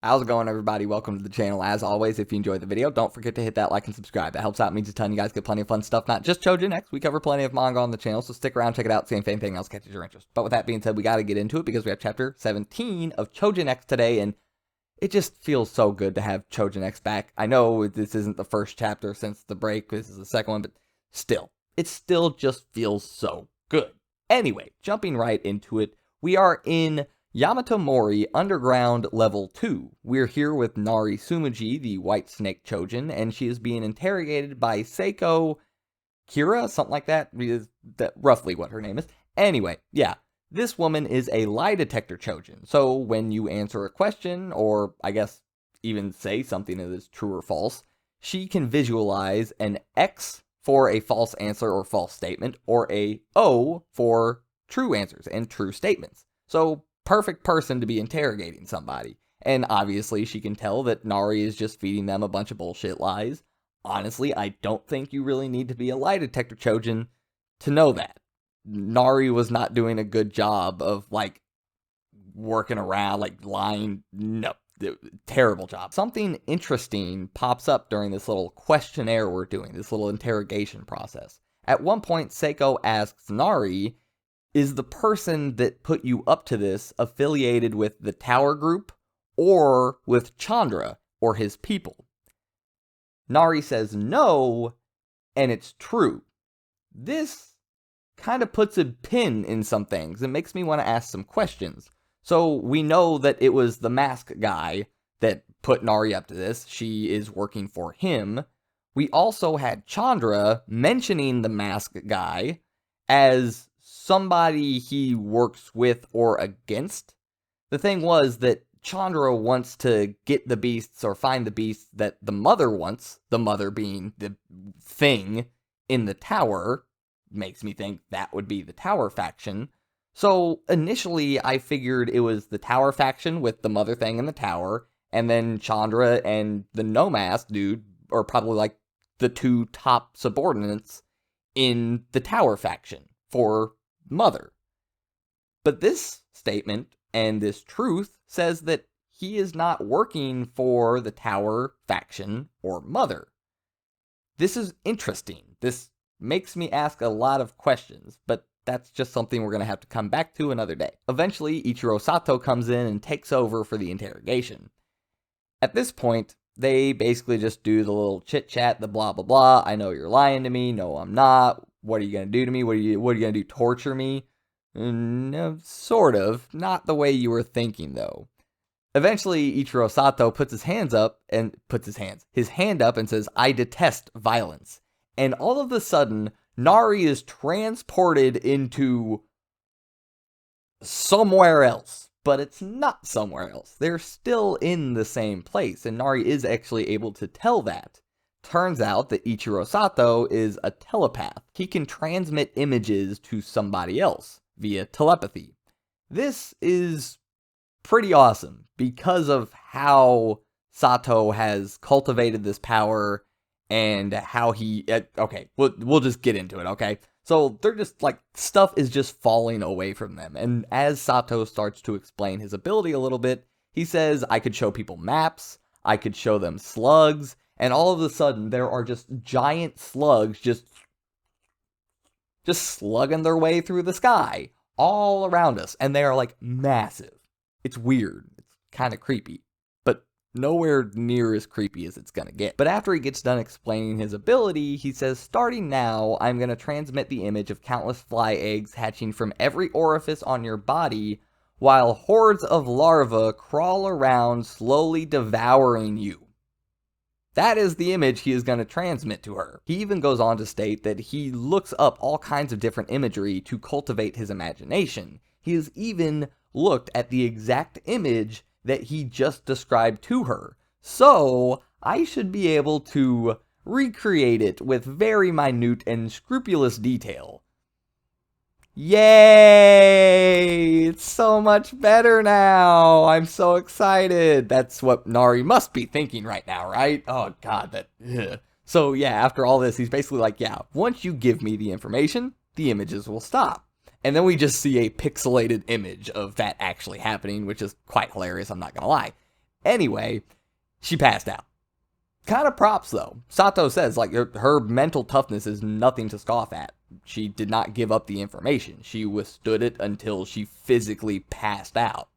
How's it going, everybody? Welcome to the channel. As always, if you enjoyed the video, don't forget to hit that like and subscribe. That helps out, means a ton. You guys get plenty of fun stuff, not just Choujin X. We cover plenty of manga on the channel, so stick around, check it out, see if anything else catches your interest. But with that being said, we got to get into it because we have chapter 17 of Choujin X today, and it just feels so good to have Choujin X back. I know this isn't the first chapter since the break, this is the second one, but still, it still just feels so good. Anyway, jumping right into it, we are in Yamato Mori Underground Level 2. We're here with Nari Tsumaji, the White Snake Choujin, and she is being interrogated by Seiko Kira, something like that. Is that roughly what her name is? Anyway, yeah, this woman is a lie detector Choujin. So when you answer a question, or I guess even say something that is true or false, she can visualize an X for a false answer or false statement, or a O for true answers and true statements. So perfect person to be interrogating somebody. And obviously she can tell that Nari is just feeding them a bunch of bullshit lies. Honestly, I don't think you really need to be a lie detector Choujin to know that. Nari was not doing a good job of, like, working around, like, lying. No, terrible job. Something interesting pops up during this little questionnaire we're doing, this little interrogation process. At one point, Seiko asks Nari, is the person that put you up to this affiliated with the Tower Group or with Chandra or his people? Nari says no, and it's true. This kind of puts a pin in some things and makes me want to ask some questions. So we know that it was the mask guy that put Nari up to this. She is working for him. We also had Chandra mentioning the mask guy as somebody he works with or against. The thing was that Chandra wants to get the beasts or find the beasts that the mother wants, the mother being the thing in the tower. Makes me think that would be the Tower faction. So initially I figured it was the Tower faction with the mother thing in the tower, and then Chandra and the No-Mask dude are probably like the two top subordinates in the Tower faction for mother. But this statement and this truth says that he is not working for the Tower faction or mother. This is interesting. This makes me ask a lot of questions, but that's just something we're going to have to come back to another day. Eventually, Ichiro Sato comes in and takes over for the interrogation. At this point, they basically just do the little chit-chat, the blah, blah, blah. I know you're lying to me. No, I'm not. What are you going to do to me? What are you going to do? Torture me? No, sort of. Not the way you were thinking, though. Eventually, Ichiro Sato puts his hand up and says, I detest violence. And all of a sudden, Nari is transported into somewhere else. But it's not somewhere else. They're still in the same place, and Nari is actually able to tell that. Turns out that Ichiro Sato is a telepath. He can transmit images to somebody else via telepathy. This is pretty awesome because of how Sato has cultivated this power and how he, okay, we'll just get into it, okay? So they're just like, stuff is just falling away from them. And as Sato starts to explain his ability a little bit, he says, I could show people maps, I could show them slugs, and all of a sudden there are just giant slugs just slugging their way through the sky all around us. And they are like massive. It's weird. It's kind of creepy. Nowhere near as creepy as it's gonna get. But after he gets done explaining his ability, he says, starting now, I'm gonna transmit the image of countless fly eggs hatching from every orifice on your body, while hordes of larvae crawl around, slowly devouring you. That is the image he is going to transmit to her. He even goes on to state that he looks up all kinds of different imagery to cultivate his imagination. He has even looked at the exact image that he just described to her. So, I should be able to recreate it with very minute and scrupulous detail. Yay! It's so much better now! I'm so excited! That's what Nari must be thinking right now, right? Oh god, that... Ugh. So yeah, after all this, he's basically like, yeah, once you give me the information, the images will stop. And then we just see a pixelated image of that actually happening, which is quite hilarious, I'm not gonna lie. Anyway, she passed out. Kind of props, though. Sato says, like, her mental toughness is nothing to scoff at. She did not give up the information. She withstood it until she physically passed out.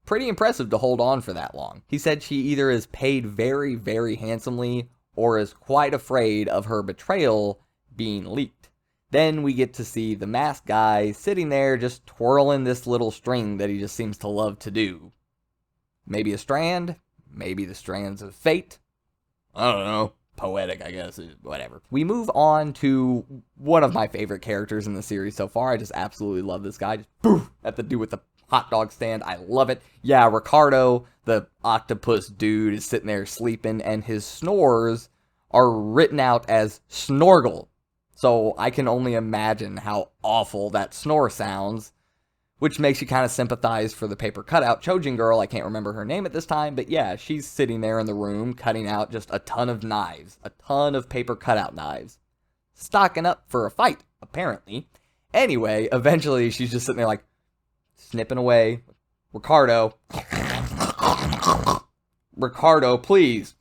Pretty impressive to hold on for that long. He said she either is paid very, very handsomely or is quite afraid of her betrayal being leaked. Then we get to see the masked guy sitting there just twirling this little string that he just seems to love to do. Maybe a strand, maybe the strands of fate. I don't know. Poetic, I guess. Whatever. We move on to one of my favorite characters in the series so far. I just absolutely love this guy. Just poof, at the dude with the hot dog stand. I love it. Yeah, Ricardo, the octopus dude, is sitting there sleeping, and his snores are written out as snorgle. So I can only imagine how awful that snore sounds, which makes you kind of sympathize for the paper cutout Choujin girl. I can't remember her name at this time, but yeah, she's sitting there in the room cutting out just a ton of knives, a ton of paper cutout knives. Stocking up for a fight, apparently. Anyway, eventually she's just sitting there like, snipping away. Ricardo. Ricardo, please.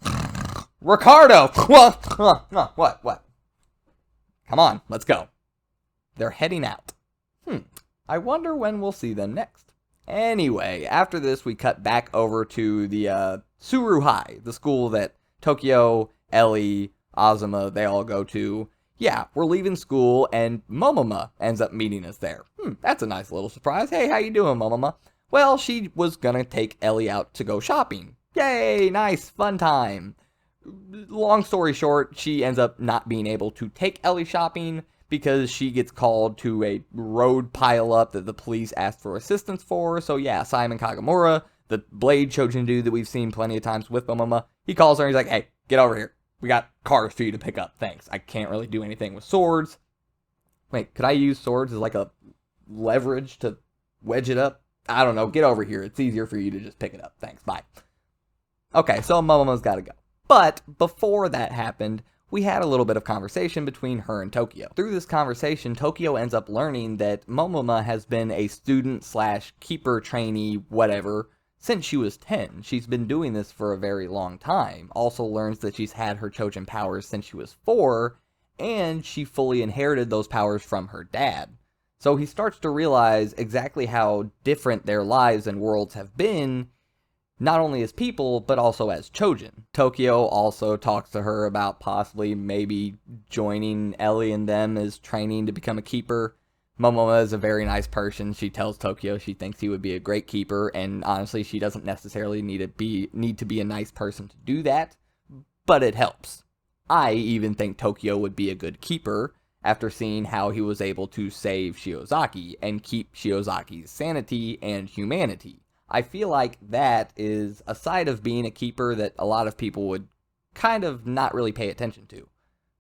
Ricardo! What? Come on, let's go. They're heading out. I wonder when we'll see them next. Anyway, after this, we cut back over to the Suru High, the school that Tokyo, Ellie, Azuma, they all go to. Yeah, we're leaving school, and Momoma ends up meeting us there. That's a nice little surprise. Hey, how you doing, Momoma? Well, she was gonna take Ellie out to go shopping. Yay, nice, fun time. Long story short, she ends up not being able to take Ellie shopping because she gets called to a road pileup that the police asked for assistance for. So yeah, Simon Kagemura, the Blade Choujin dude that we've seen plenty of times with Momoma, he calls her and he's like, hey, get over here. We got cars for you to pick up. Thanks. I can't really do anything with swords. Wait, could I use swords as like a leverage to wedge it up? I don't know. Get over here. It's easier for you to just pick it up. Thanks. Bye. Okay, so Momoma's got to go. But before that happened, we had a little bit of conversation between her and Tokyo. Through this conversation, Tokyo ends up learning that Momoma has been a student/keeper trainee, whatever, since she was 10. She's been doing this for a very long time. Also learns that she's had her Choujin powers since she was 4, and she fully inherited those powers from her dad. So he starts to realize exactly how different their lives and worlds have been, not only as people, but also as Choujin. Tokyo also talks to her about possibly maybe joining Ellie and them as training to become a keeper. Momoma is a very nice person. She tells Tokyo she thinks he would be a great keeper, and honestly, she doesn't necessarily need to be a nice person to do that, but it helps. I even think Tokyo would be a good keeper after seeing how he was able to save Shiozaki and keep Shiozaki's sanity and humanity. I feel like that is a side of being a keeper that a lot of people would kind of not really pay attention to.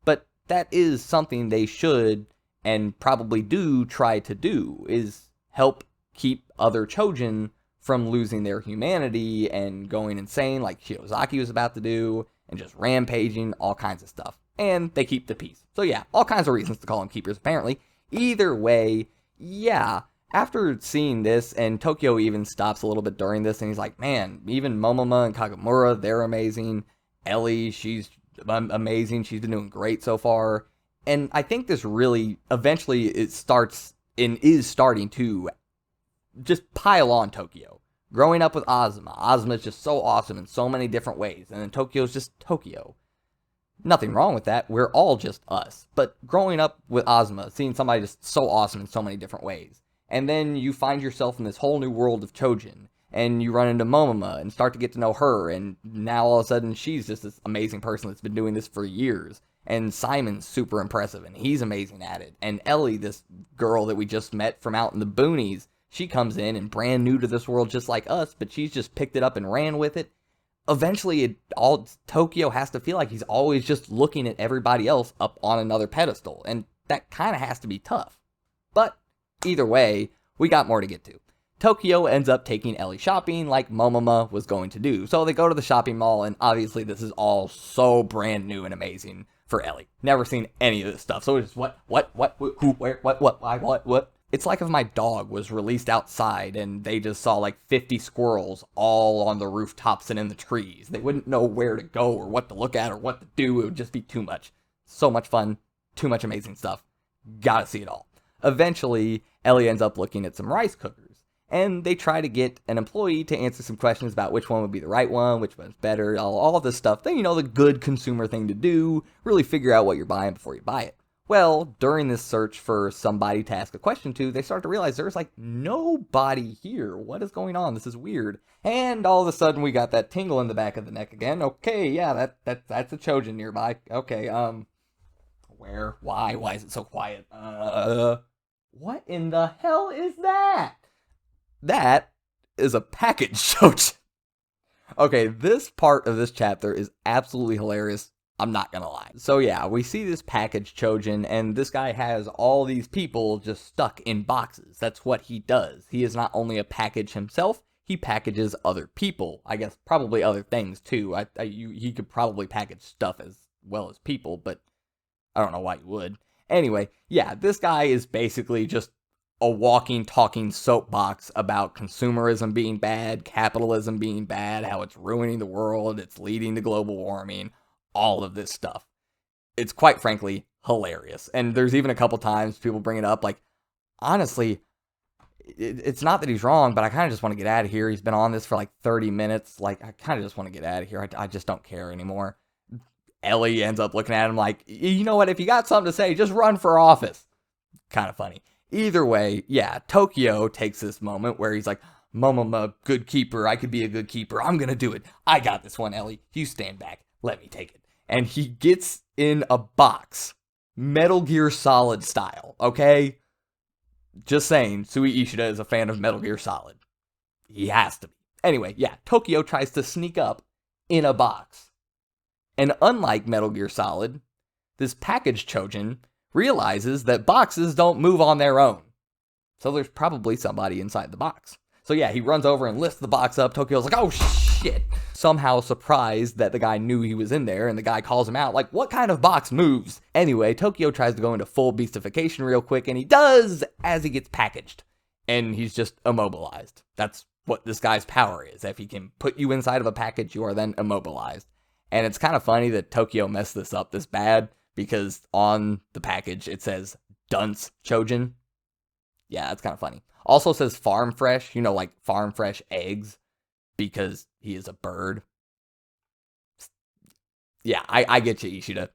But that is something they should and probably do try to do, is help keep other Choujin from losing their humanity and going insane like Shiozaki was about to do, and just rampaging, all kinds of stuff. And they keep the peace. So yeah, all kinds of reasons to call them keepers apparently. Either way, yeah. After seeing this, and Tokyo even stops a little bit during this, and he's like, man, even Momoma and Kagemura, they're amazing. Ellie, she's amazing. She's been doing great so far. And I think this really, eventually, it starts and is starting to just pile on Tokyo. Growing up with Azuma. Azuma is just so awesome in so many different ways. And then Tokyo's just Tokyo. Nothing wrong with that. We're all just us. But growing up with Azuma, seeing somebody just so awesome in so many different ways. And then you find yourself in this whole new world of Choujin, and you run into Momoma and start to get to know her, and now all of a sudden she's just this amazing person that's been doing this for years. And Simon's super impressive, and he's amazing at it. And Ellie, this girl that we just met from out in the boonies, she comes in and brand new to this world just like us, but she's just picked it up and ran with it. Eventually, Tokyo has to feel like he's always just looking at everybody else up on another pedestal, and that kind of has to be tough. But either way, we got more to get to. Tokyo ends up taking Ellie shopping like Momoma was going to do. So they go to the shopping mall, and obviously this is all so brand new and amazing for Ellie. Never seen any of this stuff. So it's just what, who, where, what, why, what. It's like if my dog was released outside and they just saw like 50 squirrels all on the rooftops and in the trees. They wouldn't know where to go or what to look at or what to do. It would just be too much. So much fun, too much amazing stuff. Gotta see it all. Eventually, Ellie ends up looking at some rice cookers, and they try to get an employee to answer some questions about which one would be the right one, which one's better, all this stuff. Then, the good consumer thing to do, really figure out what you're buying before you buy it. Well, during this search for somebody to ask a question to, they start to realize there's like nobody here. What is going on? This is weird. And all of a sudden we got that tingle in the back of the neck again. Okay, yeah, that's a Choujin nearby. Okay, where? Why? Why is it so quiet? What in the hell is that? That is a package Choujin. Okay, this part of this chapter is absolutely hilarious. I'm not gonna lie. So yeah, we see this package Choujin, and this guy has all these people just stuck in boxes. That's what he does. He is not only a package himself, he packages other people. I guess probably other things too. He could probably package stuff as well as people, but I don't know why you would. Anyway, yeah, this guy is basically just a walking, talking soapbox about consumerism being bad, capitalism being bad, how it's ruining the world, it's leading to global warming, all of this stuff. It's quite frankly hilarious. And there's even a couple times people bring it up, like, honestly, it's not that he's wrong, but I kind of just want to get out of here. He's been on this for like 30 minutes. Like, I kind of just want to get out of here. I just don't care anymore. Ellie ends up looking at him like, you know what? If you got something to say, just run for office. Kind of funny. Either way, yeah, Tokyo takes this moment where he's like, Momoma, good keeper. I could be a good keeper. I'm going to do it. I got this one, Ellie. You stand back. Let me take it. And he gets in a box. Metal Gear Solid style, okay? Just saying, Sui Ishida is a fan of Metal Gear Solid. He has to be. Anyway, yeah, Tokyo tries to sneak up in a box. And unlike Metal Gear Solid, this package Choujin realizes that boxes don't move on their own. So there's probably somebody inside the box. So yeah, he runs over and lifts the box up. Tokyo's like, oh shit. Somehow surprised that the guy knew he was in there, and the guy calls him out like, what kind of box moves? Anyway, Tokyo tries to go into full beastification real quick, and he does as he gets packaged. And he's just immobilized. That's what this guy's power is. If he can put you inside of a package, you are then immobilized. And it's kind of funny that Tokyo messed this up this bad, because on the package it says Dunce Choujin. Yeah, that's kind of funny. Also says farm fresh, like farm fresh eggs, because he is a bird. Yeah, I get you, Ishida.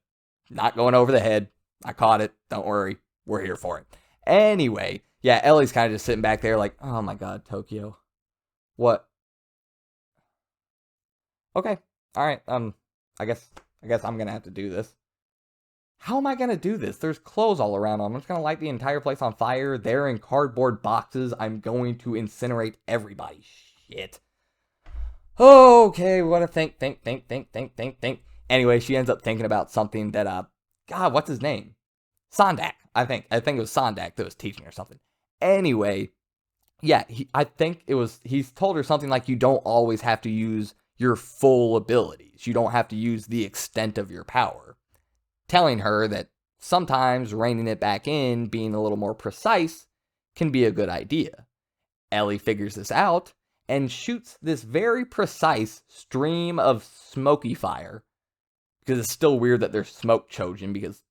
Not going over the head. I caught it. Don't worry. We're here for it. Anyway, yeah, Ellie's kind of just sitting back there like, oh my god, Tokyo. What? Okay. All right. I guess I'm going to have to do this. How am I going to do this? There's clothes all around. I'm just going to light the entire place on fire. They're in cardboard boxes. I'm going to incinerate everybody. Shit. Okay, what a think. Anyway, she ends up thinking about something that, God, what's his name? Sondak, I think. I think it was Sondak that was teaching her something. Anyway, yeah, he's told her something like you don't always have to use your full abilities. You don't have to use the extent of your power. Telling her that sometimes reining it back in, being a little more precise, can be a good idea. Ellie figures this out and shoots this very precise stream of smoky fire. Because it's still weird that there's smoke Choujin, because,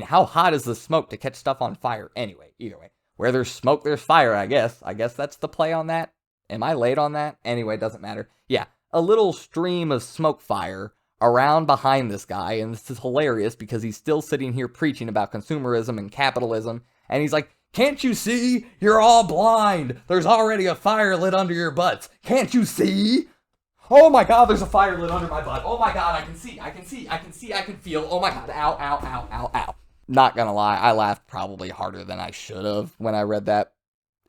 how hot is the smoke to catch stuff on fire? Anyway, either way. Where there's smoke, there's fire, I guess. I guess that's the play on that. Am I late on that? Anyway, it doesn't matter. Yeah, a little stream of smoke fire around behind this guy, and this is hilarious because he's still sitting here preaching about consumerism and capitalism, and he's like, can't you see? You're all blind. There's already a fire lit under your butts. Can't you see? Oh my god, there's a fire lit under my butt. Oh my god, I can see, I can feel. Oh my god, ow. Not gonna lie, I laughed probably harder than I should have when I read that.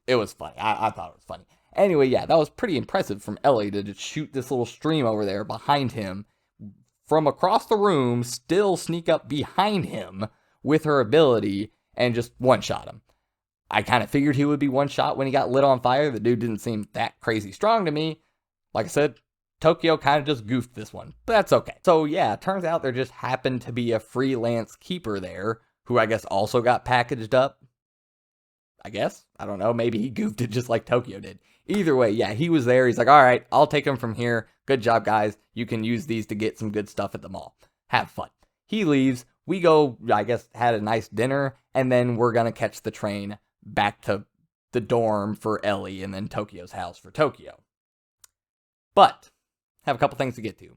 It was funny. I thought it was funny. Anyway, yeah, that was pretty impressive from Ellie to just shoot this little stream over there behind him from across the room, still sneak up behind him with her ability and just one-shot him. I kind of figured he would be one-shot when he got lit on fire. The dude didn't seem that crazy strong to me. Like I said, Tokyo kind of just goofed this one, but that's okay. So yeah, turns out there just happened to be a freelance keeper there who I guess also got packaged up. I guess. I don't know. Maybe he goofed it just like Tokyo did. Either way, yeah, he was there. He's like, all right, I'll take them from here. Good job, guys. You can use these to get some good stuff at the mall. Have fun. He leaves. We go, I guess, had a nice dinner, and then we're going to catch the train back to the dorm for Ellie and then Tokyo's house for Tokyo. But, have a couple things to get to.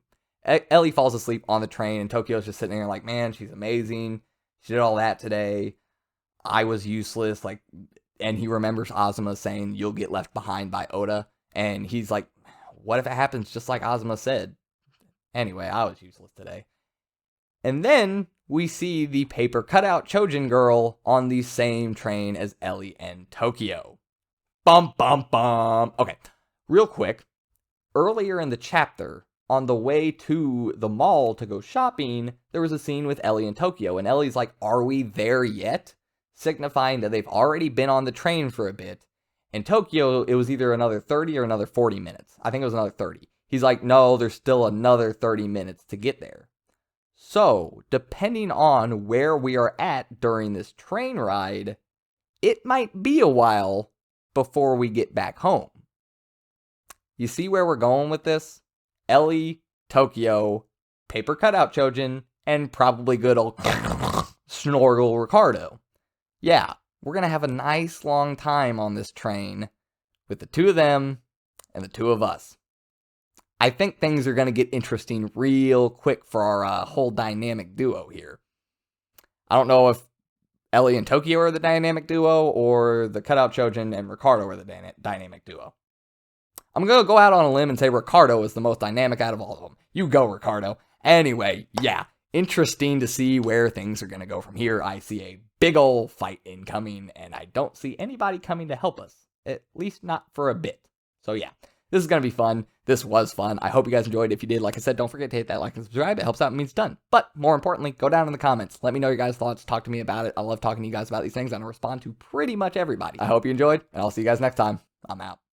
Ellie falls asleep on the train, and Tokyo's just sitting there like, man, she's amazing. She did all that today. I was useless. Like, and he remembers Azuma saying, you'll get left behind by Oda. And he's like, what if it happens just like Azuma said? Anyway, I was useless today. And then we see the paper cutout Choujin girl on the same train as Ellie and Tokyo. Bum, bum, bum. Okay, real quick. Earlier in the chapter, on the way to the mall to go shopping, there was a scene with Ellie and Tokyo, and Ellie's like, are we there yet? Signifying that they've already been on the train for a bit. And Tokyo, it was either another 30 or another 40 minutes. I think it was another 30. He's like, no, there's still another 30 minutes to get there. So, depending on where we are at during this train ride, it might be a while before we get back home. You see where we're going with this? Ellie, Tokyo, paper cutout Choujin, and probably good old Snorgle Ricardo. Yeah, we're going to have a nice long time on this train with the two of them and the two of us. I think things are going to get interesting real quick for our whole dynamic duo here. I don't know if Ellie and Tokyo are the dynamic duo or the cutout Choujin and Ricardo are the dynamic duo. I'm going to go out on a limb and say Ricardo is the most dynamic out of all of them. You go, Ricardo. Anyway, yeah, interesting to see where things are going to go from here. I see a big ol' fight incoming, and I don't see anybody coming to help us. At least not for a bit. So yeah, this is going to be fun. This was fun. I hope you guys enjoyed. If you did, like I said, don't forget to hit that like and subscribe. It helps out and means done. But more importantly, go down in the comments. Let me know your guys' thoughts. Talk to me about it. I love talking to you guys about these things. I respond to pretty much everybody. I hope you enjoyed, and I'll see you guys next time. I'm out.